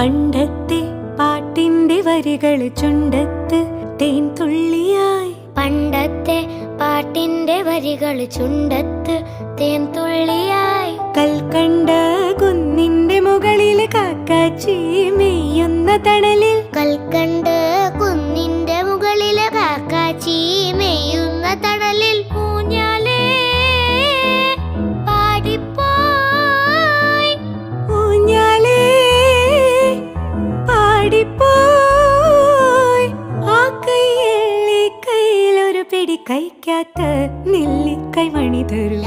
പണ്ടത്തെ പാട്ടിന്റെ വരികൾ ചുണ്ടത്ത് തേൻ തുള്ളിയായി. പണ്ടത്തെ പാട്ടിന്റെ വരികൾ ചുണ്ടത്ത് തേൻ തുള്ളിയായി. കൽക്കണ്ട കുന്നിന്റെ മുകളിൽ കാക്കാച്ചി മെയ്യുന്ന തണലിൽ. കൽക്കണ്ട് കുന്നിന്റെ മുകളിൽ കാക്കാച്ചി മെയ്യുന്ന തണലിൽ. ഊഞ്ഞാലേ പാടിപ്പോയി, ഊഞ്ഞാലേ പാടിപ്പോയി. ആ കൈയിലെ കയ്യിലൊരു പിടി കഴിക്കാത്ത നെല്ലിക്കൈ മണി തരൂ.